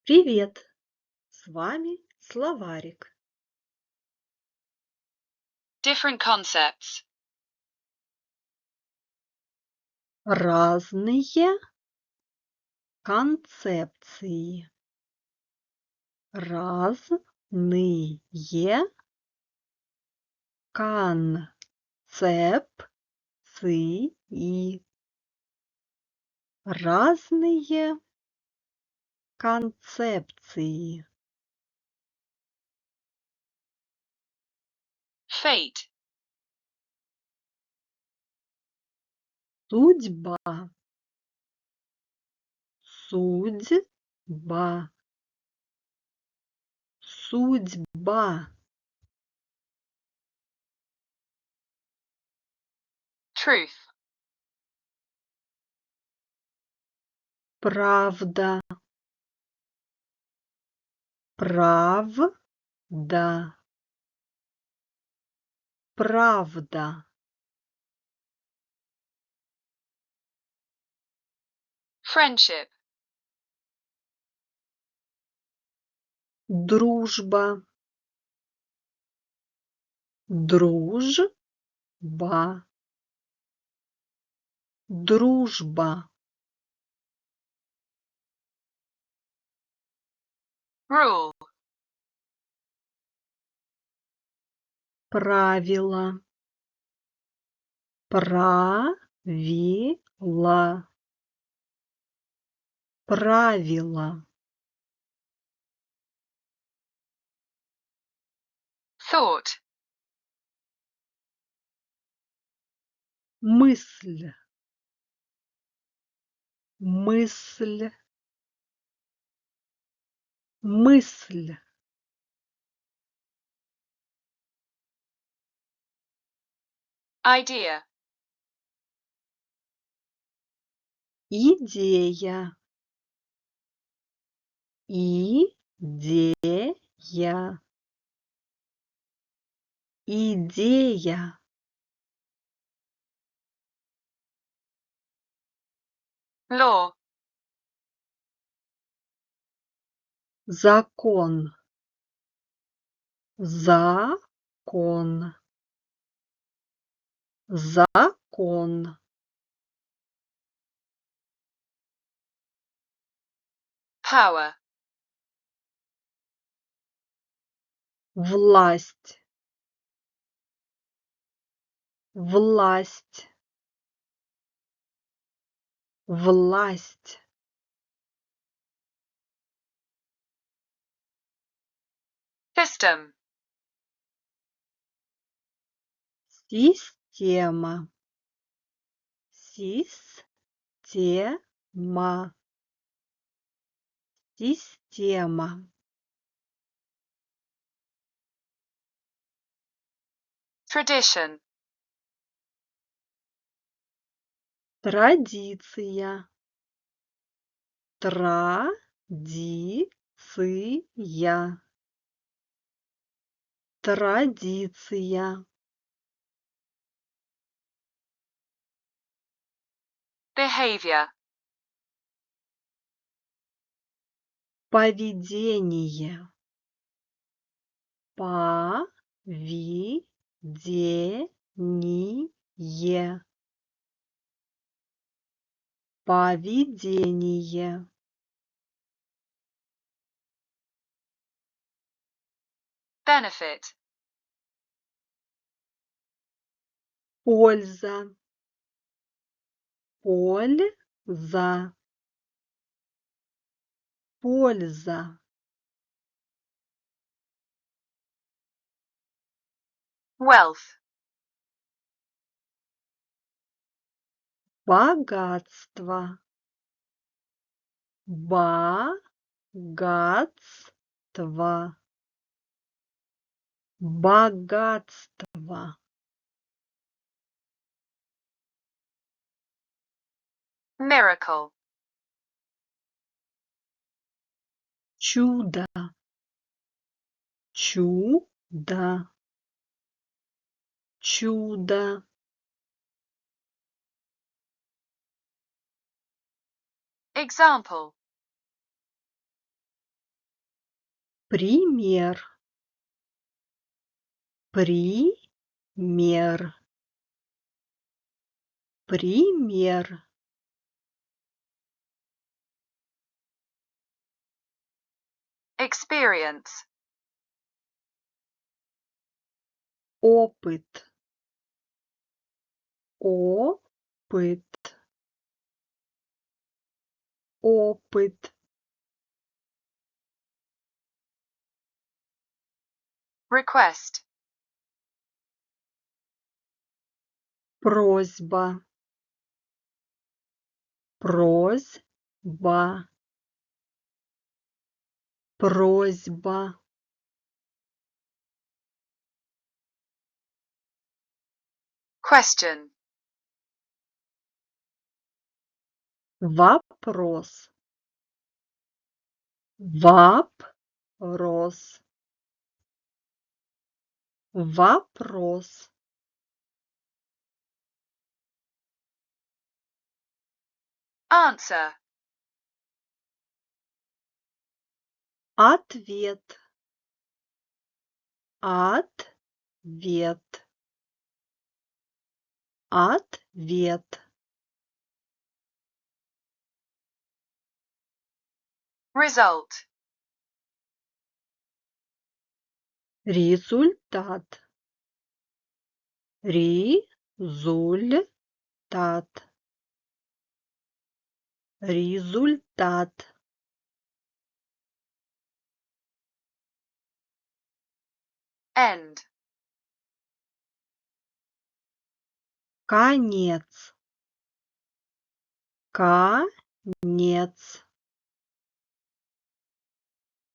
Привет! С вами словарик. Different concepts. Разные концепции. Разные концепции. Разные концепции. Fate. Судьба. Судьба. Судьба. Truth. Правда. Правда. Правда. Friendship. Дружба. Дружба. Дружба. Rule. Правило. Правило. Правило. Thought. Мысль. Мысль. Мысль. Idea. Идея. Идея. Идея. Law. Закон. Закон. Закон. Power. Власть. Власть. Власть. System. Система. Система. Система. Tradition. Традиция. Традиция. Традиция. Behavior. Поведение. Поведение. Поведение. Benefit. Польза. Польза. Польза. Wealth. Богатство. Богатство. Богатство. Miracle. Чудо. Чудо. Чудо. Example. пример, пример, пример, experience, опыт, опыт, опыт, request, просьба, просьба, просьба, question, вопрос, вопрос, вопрос, answer, ответ, ответ, ответ, result, результат, результат, результат, end, конец, конец,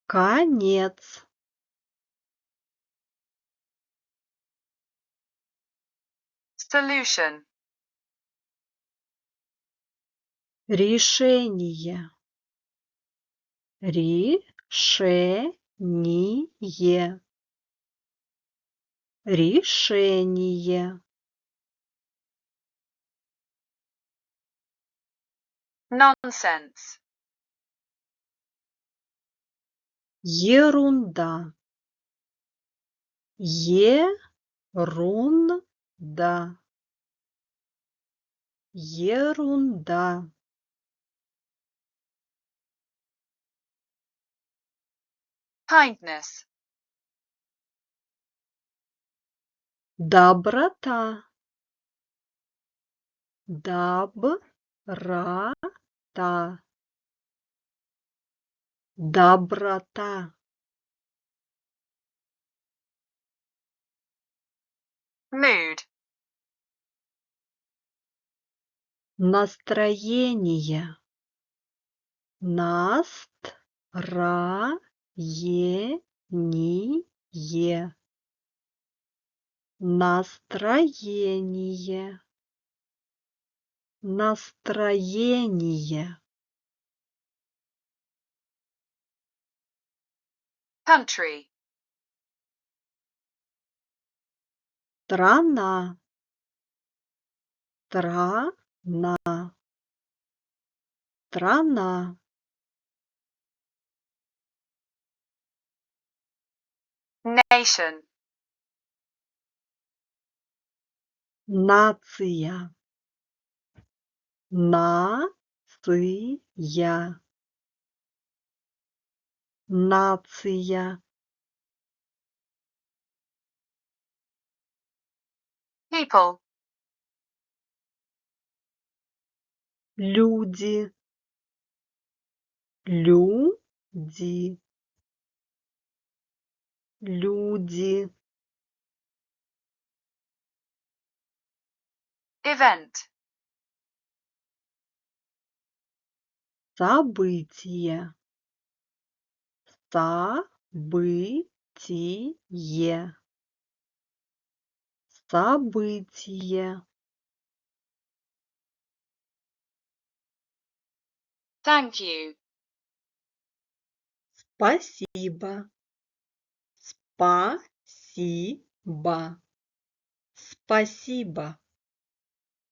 конец, solution, решение, решение, решение, nonsense, ерунда, ерунда, ерунда, kindness, доброта, доброта, доброта, mood, настроение, настроение, настроение, настроение, country, страна, страна, страна, nation, нация, нация, нация, people, люди, люди, люди, event, событие, событие, событие, thank you, спасибо, спасибо, спасибо.